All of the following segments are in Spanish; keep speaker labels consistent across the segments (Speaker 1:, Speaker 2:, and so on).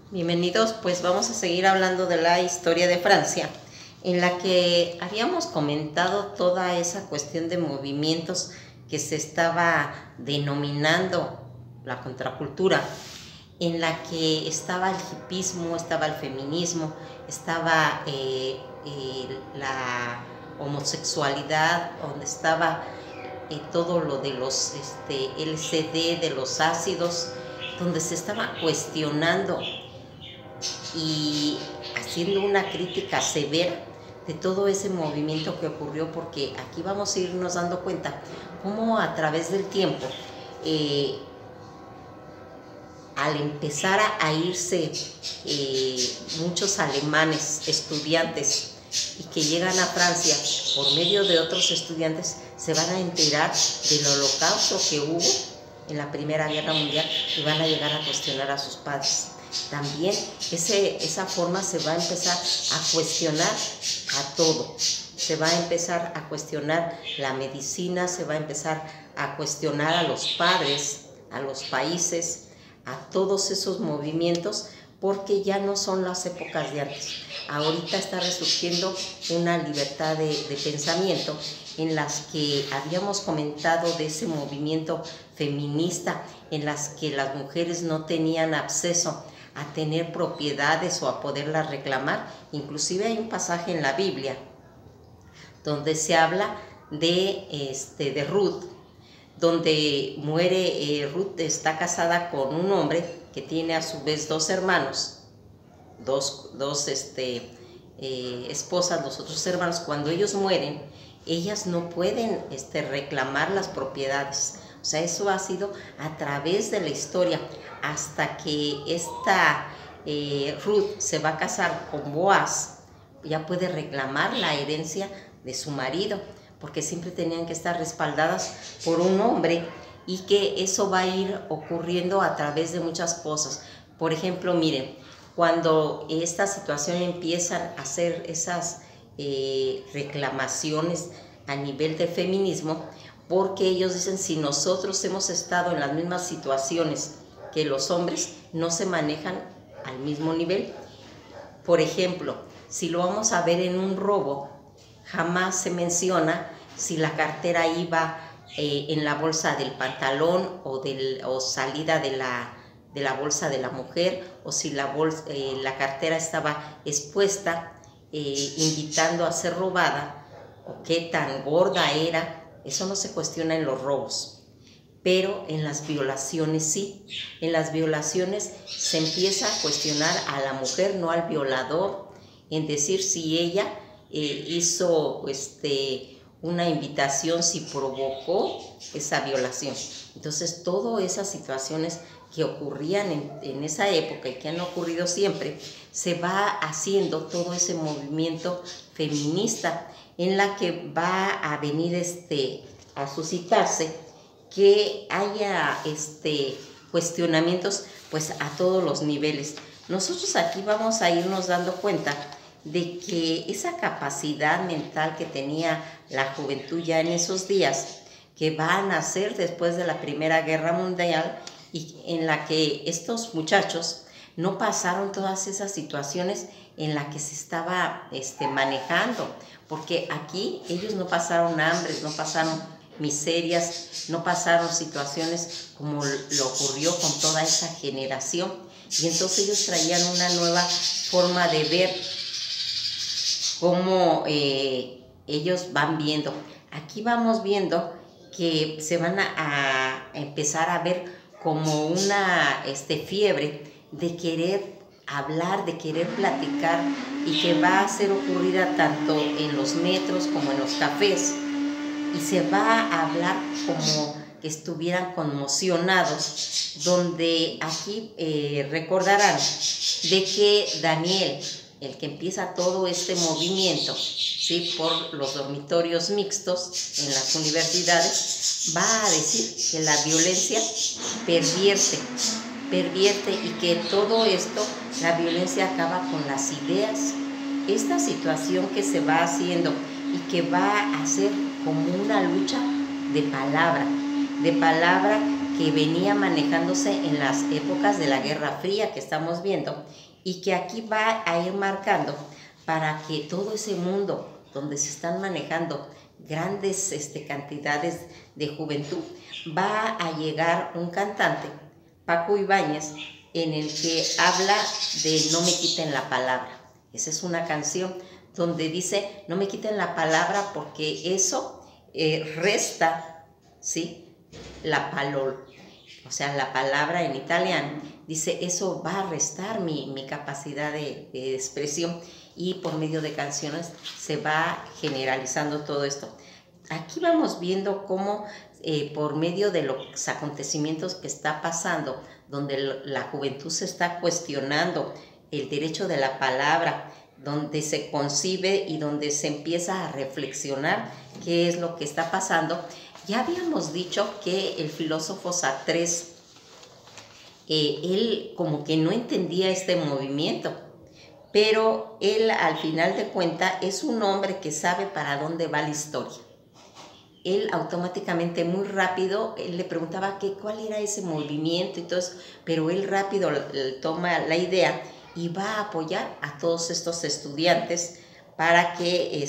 Speaker 1: Bienvenidos, pues vamos a seguir hablando de la historia de Francia, en la que habíamos comentado toda esa cuestión de movimientos que se estaba denominando la contracultura, en la que estaba el hipismo, estaba el feminismo, estaba la homosexualidad, donde estaba todo lo de los LSD, de los ácidos, donde se estaba cuestionando y haciendo una crítica severa de todo ese movimiento que ocurrió, porque aquí vamos a irnos dando cuenta cómo a través del tiempo, al empezar a irse muchos alemanes, estudiantes, y que llegan a Francia por medio de otros estudiantes, se van a enterar del holocausto que hubo en la Primera Guerra Mundial y van a llegar a cuestionar a sus padres. También esa forma se va a empezar a cuestionar a todo. Se va a empezar a cuestionar la medicina, se va a empezar a cuestionar a los padres, a los países, a todos esos movimientos, porque ya no son las épocas de antes. Ahorita está resurgiendo una libertad de pensamiento en las que habíamos comentado de ese movimiento feminista, en las que las mujeres no tenían acceso a tener propiedades o a poderlas reclamar. Inclusive hay un pasaje en la Biblia donde se habla de Ruth, donde muere Ruth, está casada con un hombre que tiene a su vez dos hermanos, dos esposas, los otros hermanos. Cuando ellos mueren, ellas no pueden reclamar las propiedades. O sea, eso ha sido a través de la historia, hasta que esta Ruth se va a casar con Boaz, ya puede reclamar la herencia de su marido, porque siempre tenían que estar respaldadas por un hombre, y que eso va a ir ocurriendo a través de muchas cosas. Por ejemplo, miren, cuando esta situación empiezan a hacer esas reclamaciones a nivel de feminismo, porque ellos dicen, si nosotros hemos estado en las mismas situaciones que los hombres, no se manejan al mismo nivel. Por ejemplo, si lo vamos a ver en un robo, jamás se menciona si la cartera iba en la bolsa del pantalón o salida de la bolsa de la mujer, o si la cartera estaba expuesta, invitando a ser robada, o qué tan gorda era. Eso no se cuestiona en los robos, pero en las violaciones sí. En las violaciones se empieza a cuestionar a la mujer, no al violador, en decir si ella hizo una invitación, si provocó esa violación. Entonces, todas esas situaciones que ocurrían en esa época y que han ocurrido siempre, se va haciendo todo ese movimiento feminista, en la que va a venir a suscitarse que haya cuestionamientos pues a todos los niveles. Nosotros aquí vamos a irnos dando cuenta de que esa capacidad mental que tenía la juventud ya en esos días, que va a nacer después de la Primera Guerra Mundial, y en la que estos muchachos no pasaron todas esas situaciones en las que se estaba manejando, porque aquí ellos no pasaron hambre, no pasaron miserias, no pasaron situaciones como lo ocurrió con toda esa generación, y entonces ellos traían una nueva forma de ver cómo ellos van viendo. Aquí vamos viendo que se van a empezar a ver como una fiebre de querer hablar, de querer platicar, y que va a ser ocurrida tanto en los metros como en los cafés, y se va a hablar como que estuvieran conmocionados, donde aquí recordarán de que Daniel, el que empieza todo este movimiento, ¿sí?, por los dormitorios mixtos en las universidades, va a decir que la violencia pervierte, y que todo esto, la violencia acaba con las ideas. Esta situación que se va haciendo y que va a ser como una lucha de palabra que venía manejándose en las épocas de la Guerra Fría que estamos viendo y que aquí va a ir marcando para que todo ese mundo donde se están manejando grandes cantidades de juventud, va a llegar un cantante, Paco Ibáñez, en el que habla de no me quiten la palabra. Esa es una canción donde dice no me quiten la palabra porque eso resta, ¿sí? La palol, o sea, la palabra en italiano, dice eso va a restar mi capacidad de expresión, y por medio de canciones se va generalizando todo esto. Aquí vamos viendo cómo por medio de los acontecimientos que está pasando, donde la juventud se está cuestionando el derecho de la palabra, donde se concibe y donde se empieza a reflexionar qué es lo que está pasando. Ya habíamos dicho que el filósofo Sartre, él como que no entendía este movimiento, pero él al final de cuentas es un hombre que sabe para dónde va la historia. Él automáticamente, muy rápido, él le preguntaba cuál era ese movimiento y todo eso, pero él rápido toma la idea y va a apoyar a todos estos estudiantes para que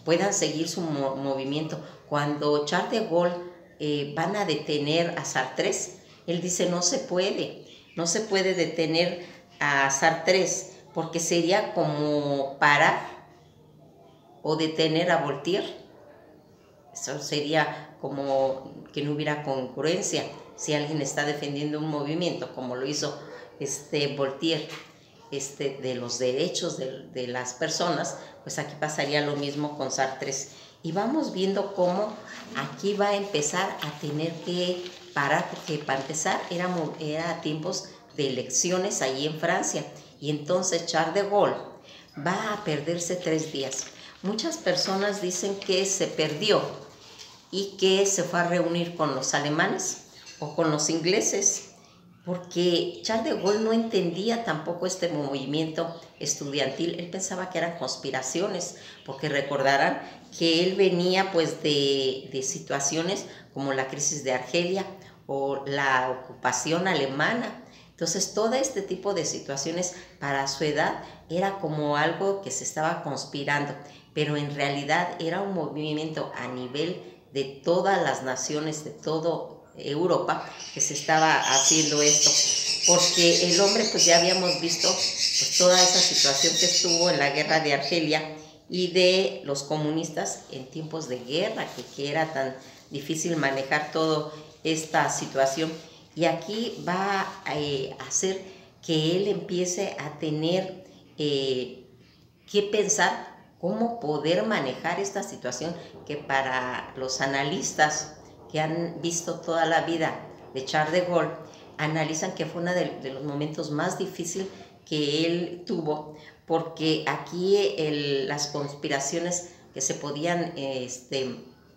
Speaker 1: puedan seguir su movimiento. Cuando Charles de Gaulle van a detener a Sartre, él dice no se puede detener a Sartre porque sería como parar o detener a Voltaire. Eso sería como que no hubiera congruencia si alguien está defendiendo un movimiento como lo hizo Voltaire, de los derechos de las personas, pues aquí pasaría lo mismo con Sartre. Y vamos viendo cómo aquí va a empezar a tener que parar, porque para empezar era tiempos de elecciones ahí en Francia, y entonces Charles de Gaulle va a perderse 3 días. Muchas personas dicen que se perdió y que se fue a reunir con los alemanes o con los ingleses, porque Charles de Gaulle no entendía tampoco este movimiento estudiantil. Él pensaba que eran conspiraciones, porque recordarán que él venía pues de situaciones como la crisis de Argelia o la ocupación alemana. Entonces, todo este tipo de situaciones para su edad era como algo que se estaba conspirando, pero en realidad era un movimiento a nivel de todas las naciones, de toda Europa, que se estaba haciendo esto, porque el hombre, pues ya habíamos visto pues, toda esa situación que estuvo en la guerra de Argelia y de los comunistas en tiempos de guerra, que era tan difícil manejar toda esta situación. Y aquí va a hacer que él empiece a tener que pensar cómo poder manejar esta situación, que para los analistas que han visto toda la vida de Charles de Gaulle, analizan que fue uno de los momentos más difíciles que él tuvo, porque aquí las conspiraciones que se podían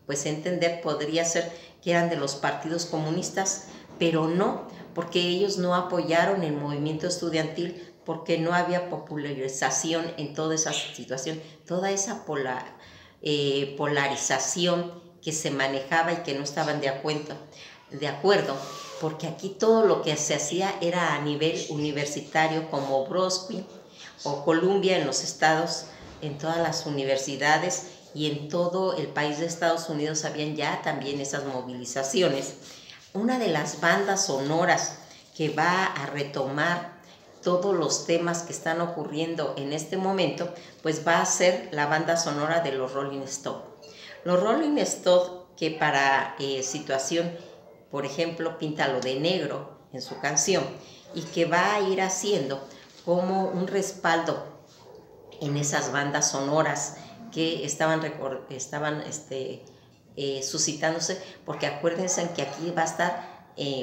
Speaker 1: pues entender podría ser que eran de los partidos comunistas, pero no, porque ellos no apoyaron el movimiento estudiantil, porque no había popularización en toda esa situación, toda esa polarización que se manejaba y que no estaban de acuerdo, porque aquí todo lo que se hacía era a nivel universitario, como Berkeley o Columbia en los estados, en todas las universidades y en todo el país de Estados Unidos habían ya también esas movilizaciones. Una de las bandas sonoras que va a retomar todos los temas que están ocurriendo en este momento, pues va a ser la banda sonora de los Rolling Stones. Los Rolling Stones, que para situación, por ejemplo, Píntalo de Negro en su canción, y que va a ir haciendo como un respaldo en esas bandas sonoras que estaban suscitándose, porque acuérdense que aquí va a estar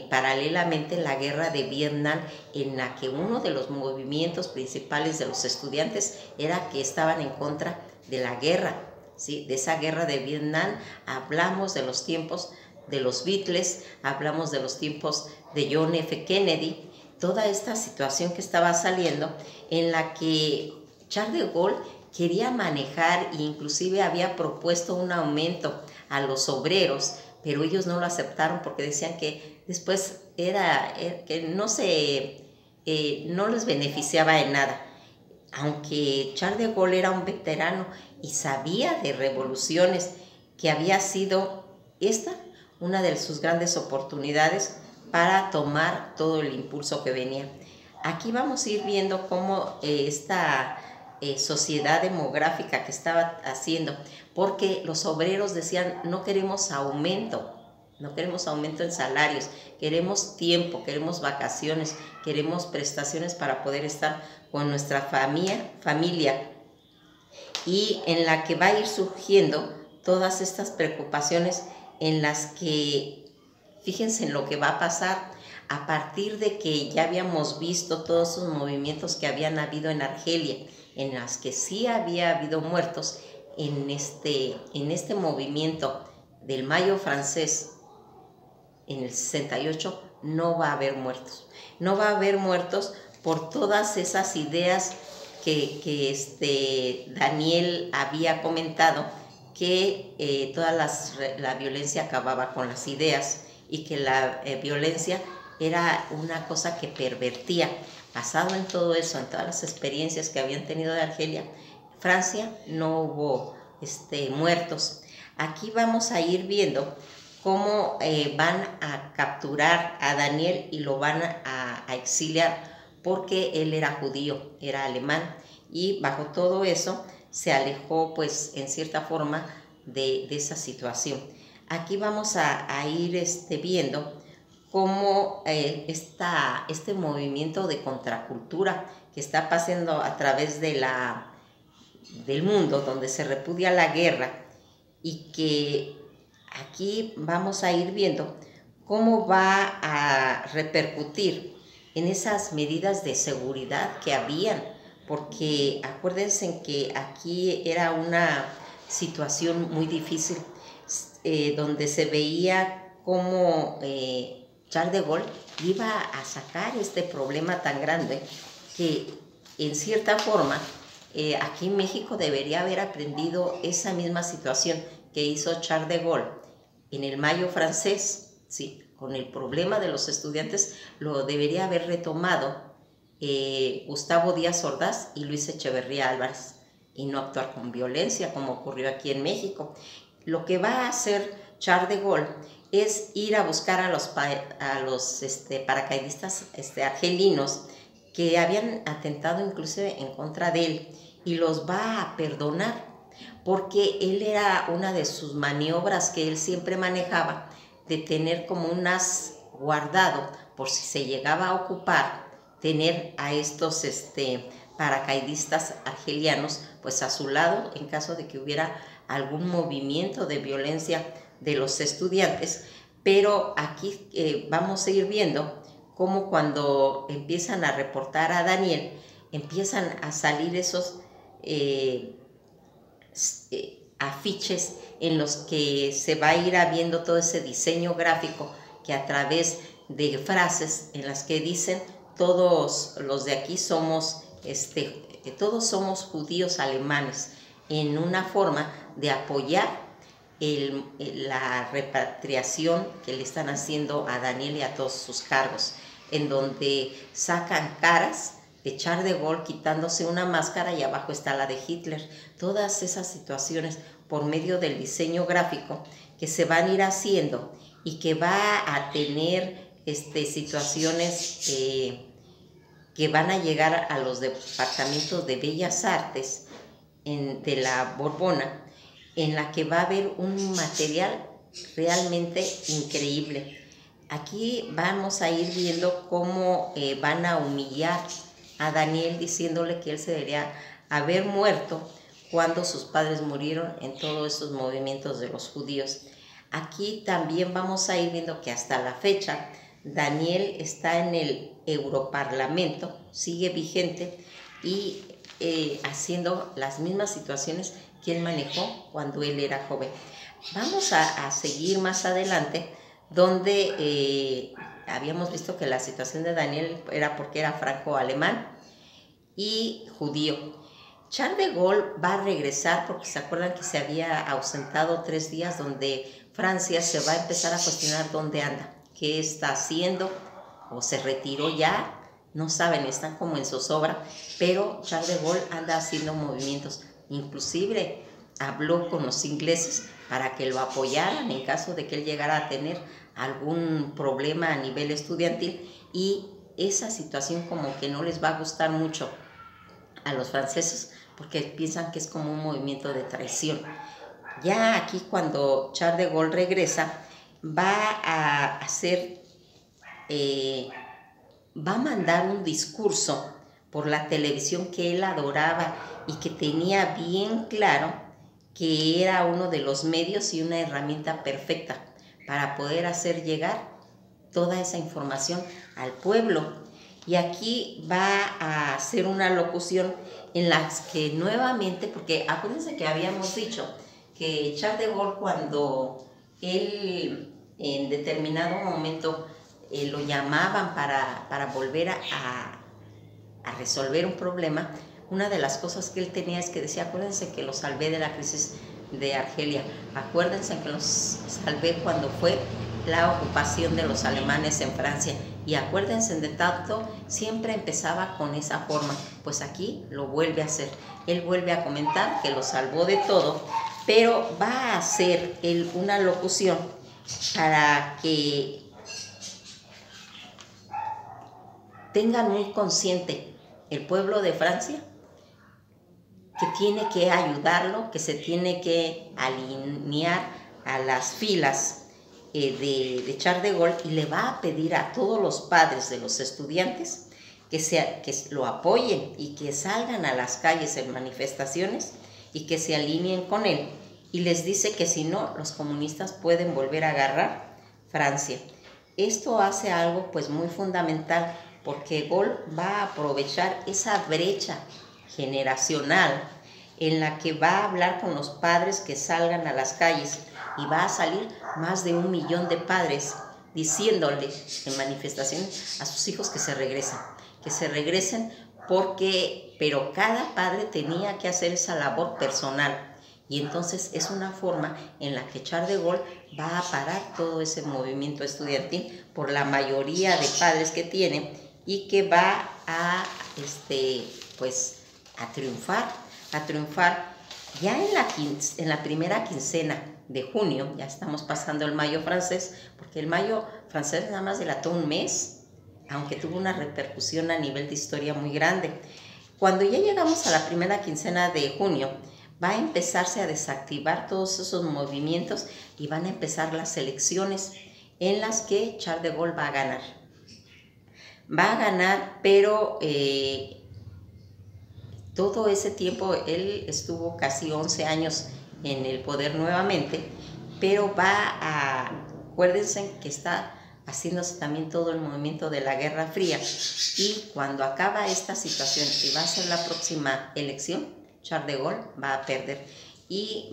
Speaker 1: paralelamente la guerra de Vietnam, en la que uno de los movimientos principales de los estudiantes era que estaban en contra de la guerra, ¿sí? De esa guerra de Vietnam. Hablamos de los tiempos de los Beatles, hablamos de los tiempos de John F. Kennedy, toda esta situación que estaba saliendo, en la que Charles de Gaulle quería manejar e inclusive había propuesto un aumento a los obreros, pero ellos no lo aceptaron porque decían que después que no les beneficiaba en nada. Aunque Charles de Gaulle era un veterano y sabía de revoluciones, que había sido esta una de sus grandes oportunidades para tomar todo el impulso que venía. Aquí vamos a ir viendo cómo esta sociedad demográfica que estaba haciendo, porque los obreros decían, no queremos aumento en salarios, queremos tiempo, queremos vacaciones, queremos prestaciones para poder estar con nuestra familia, y en la que va a ir surgiendo todas estas preocupaciones en las que, fíjense en lo que va a pasar a partir de que ya habíamos visto todos esos movimientos que habían habido en Argelia, en las que sí había habido muertos. En este movimiento del Mayo francés, en el 68, no va a haber muertos. No va a haber muertos por todas esas ideas que Daniel había comentado, que toda la violencia acababa con las ideas y que la violencia era una cosa que pervertía. Basado en todo eso, en todas las experiencias que habían tenido de Argelia, Francia, no hubo muertos. Aquí vamos a ir viendo cómo van a capturar a Daniel y lo van a exiliar, porque él era judío, era alemán, y bajo todo eso se alejó, pues, en cierta forma de esa situación. Aquí vamos a ir viendo cómo este movimiento de contracultura que está pasando a través del mundo, donde se repudia la guerra, y que aquí vamos a ir viendo cómo va a repercutir en esas medidas de seguridad que habían, porque acuérdense que aquí era una situación muy difícil, donde se veía cómo Charles de Gaulle iba a sacar este problema tan grande que, en cierta forma, aquí en México debería haber aprendido esa misma situación que hizo Charles de Gaulle en el Mayo francés, sí, con el problema de los estudiantes. Lo debería haber retomado Gustavo Díaz Ordaz y Luis Echeverría Álvarez, y no actuar con violencia como ocurrió aquí en México. Lo que va a hacer Charles de Gaulle es ir a buscar a los paracaidistas argelinos que habían atentado inclusive en contra de él, y los va a perdonar, porque él era una de sus maniobras que él siempre manejaba, de tener como un as guardado por si se llegaba a ocupar, tener a estos paracaidistas argelianos pues a su lado en caso de que hubiera algún movimiento de violencia de los estudiantes. Pero aquí vamos a ir viendo cómo, cuando empiezan a reportar a Daniel, empiezan a salir esos afiches en los que se va a ir viendo todo ese diseño gráfico, que a través de frases en las que dicen, todos los de aquí somos todos somos judíos alemanes, en una forma de apoyar la repatriación que le están haciendo a Daniel y a todos sus cargos, en donde sacan caras de Charles de Gaulle quitándose una máscara y abajo está la de Hitler. Todas esas situaciones, por medio del diseño gráfico, que se van a ir haciendo y que va a tener situaciones que van a llegar a los departamentos de Bellas Artes de la Borbona, en la que va a haber un material realmente increíble. Aquí vamos a ir viendo cómo van a humillar a Daniel, diciéndole que él se debería haber muerto cuando sus padres murieron en todos esos movimientos de los judíos. Aquí también vamos a ir viendo que hasta la fecha Daniel está en el Europarlamento, sigue vigente y haciendo las mismas situaciones que él manejó cuando él era joven. Vamos a seguir más adelante, donde habíamos visto que la situación de Daniel era porque era franco-alemán y judío. Charles de Gaulle va a regresar porque se acuerdan que se había ausentado 3 días, donde Francia se va a empezar a cuestionar dónde anda, qué está haciendo, o se retiró ya, no saben, están como en zozobra, pero Charles de Gaulle anda haciendo movimientos, inclusive habló con los ingleses para que lo apoyaran en caso de que él llegara a tener algún problema a nivel estudiantil, y esa situación como que no les va a gustar mucho a los franceses porque piensan que es como un movimiento de traición. Ya aquí, cuando Charles de Gaulle regresa, va a hacer, va a mandar un discurso por la televisión que él adoraba y que tenía bien claro que era uno de los medios y una herramienta perfecta para poder hacer llegar toda esa información al pueblo. Y aquí va a hacer una locución en la que nuevamente, porque acuérdense que habíamos dicho que Charles de Gaulle, cuando él en determinado momento lo llamaban para volver a resolver un problema, una de las cosas que él tenía es que decía: acuérdense que los salvé de la crisis de Argelia, acuérdense que los salvé cuando fue la ocupación de los alemanes en Francia, y acuérdense de tanto, siempre empezaba con esa forma. Pues aquí lo vuelve a hacer, él vuelve a comentar que lo salvó de todo, pero va a hacer él una locución para que tengan muy consciente el pueblo de Francia que tiene que ayudarlo, que se tiene que alinear a las filas de Charles de Gaulle, y le va a pedir a todos los padres de los estudiantes que lo apoyen y que salgan a las calles en manifestaciones y que se alineen con él, y les dice que si no, los comunistas pueden volver a agarrar Francia. Esto hace algo pues muy fundamental, porque Gaulle va a aprovechar esa brecha generacional en la que va a hablar con los padres que salgan a las calles, y va a salir más de 1 millón de padres diciéndole en manifestaciones a sus hijos que se regresen, pero cada padre tenía que hacer esa labor personal. Y entonces es una forma en la que Charles de Gaulle va a parar todo ese movimiento estudiantil por la mayoría de padres que tiene, y que va a, a triunfar ya en la primera quincena de junio. Ya estamos pasando el mayo francés, porque el mayo francés nada más dilató un mes, aunque tuvo una repercusión a nivel de historia muy grande. Cuando ya llegamos a la primera quincena de junio, va a empezarse a desactivar todos esos movimientos y van a empezar las elecciones en las que Charles de Gaulle va a ganar. Va a ganar, pero todo ese tiempo él estuvo casi 11 años en el poder nuevamente, pero acuérdense que está haciéndose también todo el movimiento de la Guerra Fría, y cuando acaba esta situación y va a ser la próxima elección, Charles de Gaulle va a perder, y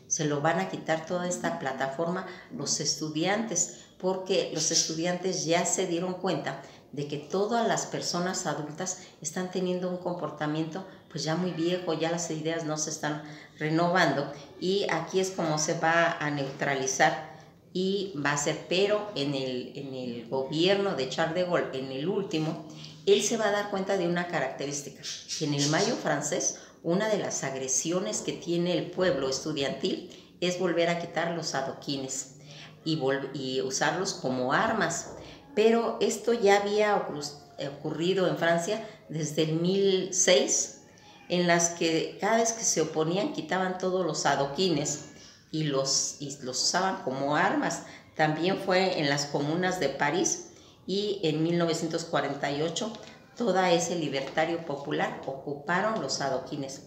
Speaker 1: se lo van a quitar toda esta plataforma los estudiantes, porque los estudiantes ya se dieron cuenta de que todas las personas adultas están teniendo un comportamiento pues ya muy viejo, ya las ideas no se están renovando, y aquí es como se va a neutralizar, y va a ser, pero en el gobierno de Charles de Gaulle, en el último, él se va a dar cuenta de una característica, que en el mayo francés, una de las agresiones que tiene el pueblo estudiantil es volver a quitar los adoquines y usarlos como armas. Pero esto ya había ocurrido en Francia desde el 1006, en las que cada vez que se oponían quitaban todos los adoquines y los usaban como armas. También fue en las comunas de París, y en 1948 toda ese libertario popular ocuparon los adoquines.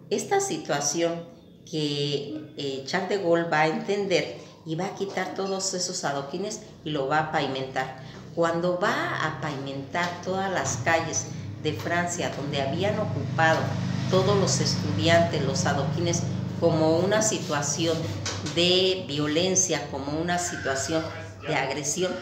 Speaker 1: Esta situación que Charles de Gaulle va a entender, y va a quitar todos esos adoquines y lo va a pavimentar. Cuando va a pavimentar todas las calles de Francia donde habían ocupado todos los estudiantes los adoquines, como una situación de violencia, como una situación de agresión,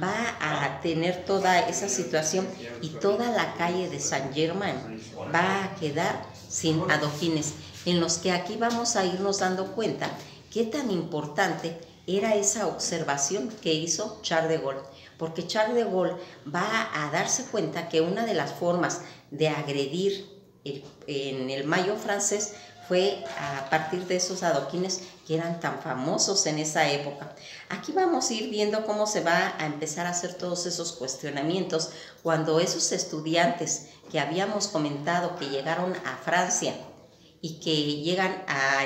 Speaker 1: va a tener toda esa situación y toda la calle de Saint-Germain va a quedar sin adoquines, en los que aquí vamos a irnos dando cuenta qué tan importante era esa observación que hizo Charles de Gaulle, porque Charles de Gaulle va a darse cuenta que una de las formas de agredir en el Mayo francés fue a partir de esos adoquines que eran tan famosos en esa época. Aquí vamos a ir viendo cómo se va a empezar a hacer todos esos cuestionamientos cuando esos estudiantes que habíamos comentado que llegaron a Francia y que llegan a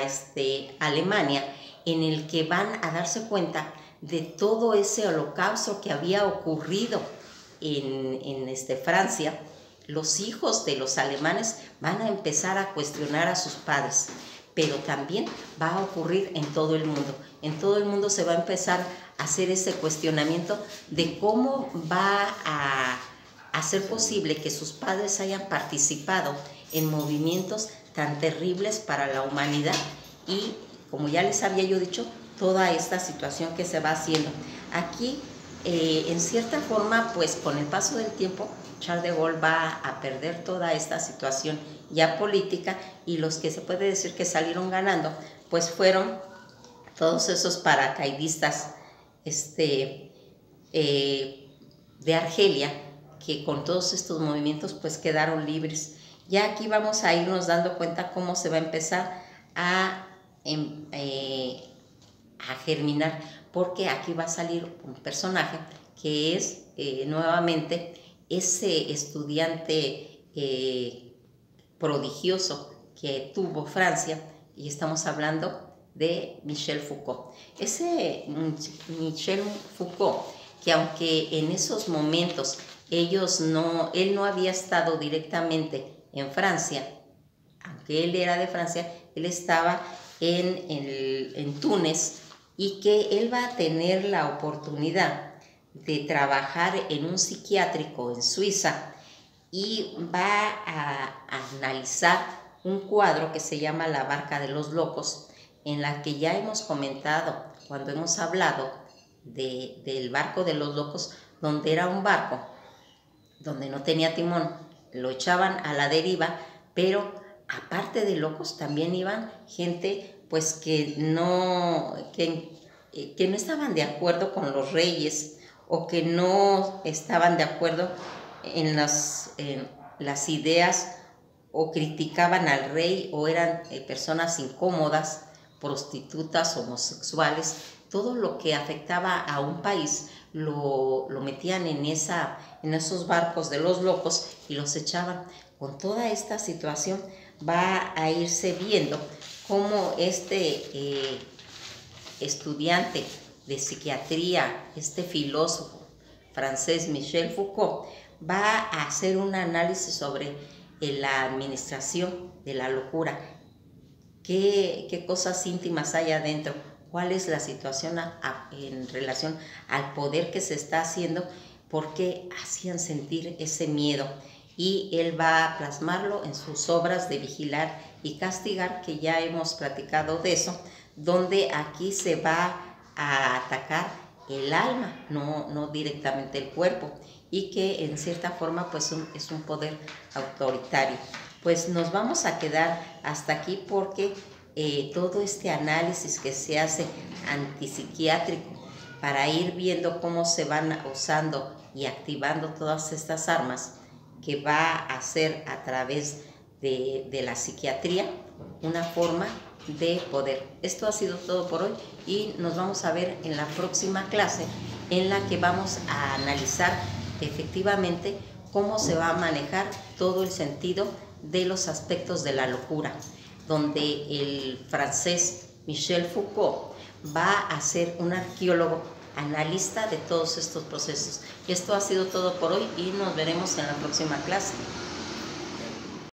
Speaker 1: Alemania, en el que van a darse cuenta de todo ese holocausto que había ocurrido en Francia. Los hijos de los alemanes van a empezar a cuestionar a sus padres, pero también va a ocurrir en todo el mundo. En todo el mundo se va a empezar a hacer ese cuestionamiento de cómo va a ser posible que sus padres hayan participado en movimientos tan terribles para la humanidad y, como ya les había yo dicho, toda esta situación que se va haciendo. Aquí, en cierta forma, pues con el paso del tiempo, Charles de Gaulle va a perder toda esta situación ya política, y los que se puede decir que salieron ganando, pues fueron todos esos paracaidistas de Argelia, que con todos estos movimientos pues quedaron libres. Ya aquí vamos a irnos dando cuenta cómo se va a empezar a germinar, porque aquí va a salir un personaje que es nuevamente ese estudiante prodigioso que tuvo Francia, y estamos hablando de Michel Foucault. Ese Michel Foucault, que aunque en esos momentos él no había estado directamente en Francia, aunque él era de Francia, él estaba en Túnez, y que él va a tener la oportunidad de trabajar en un psiquiátrico en Suiza, y va a analizar un cuadro que se llama La Barca de los Locos, en la que ya hemos comentado cuando hemos hablado del barco de los locos, donde era un barco donde no tenía timón, lo echaban a la deriva, pero aparte de locos también iban gente pues que no estaban de acuerdo con los reyes, o que no estaban de acuerdo en las ideas, o criticaban al rey, o eran personas incómodas, prostitutas, homosexuales. Todo lo que afectaba a un país lo metían en esos barcos de los locos y los echaban. Con toda esta situación va a irse viendo cómo estudiante de psiquiatría, filósofo francés Michel Foucault, va a hacer un análisis sobre la administración de la locura. ¿Qué cosas íntimas hay adentro? ¿Cuál es la situación en relación al poder que se está haciendo? ¿Por qué hacían sentir ese miedo? Y él va a plasmarlo en sus obras de Vigilar y Castigar, que ya hemos platicado de eso, donde aquí se va a atacar el alma, no directamente el cuerpo, y que en cierta forma pues es un poder autoritario. Pues nos vamos a quedar hasta aquí, porque todo este análisis que se hace antipsiquiátrico para ir viendo cómo se van usando y activando todas estas armas, que va a ser a través de la psiquiatría una forma de poder. Esto ha sido todo por hoy, y nos vamos a ver en la próxima clase, en la que vamos a analizar efectivamente cómo se va a manejar todo el sentido de los aspectos de la locura, donde el francés Michel Foucault va a ser un arqueólogo analista de todos estos procesos. Y esto ha sido todo por hoy, y nos veremos en la próxima clase.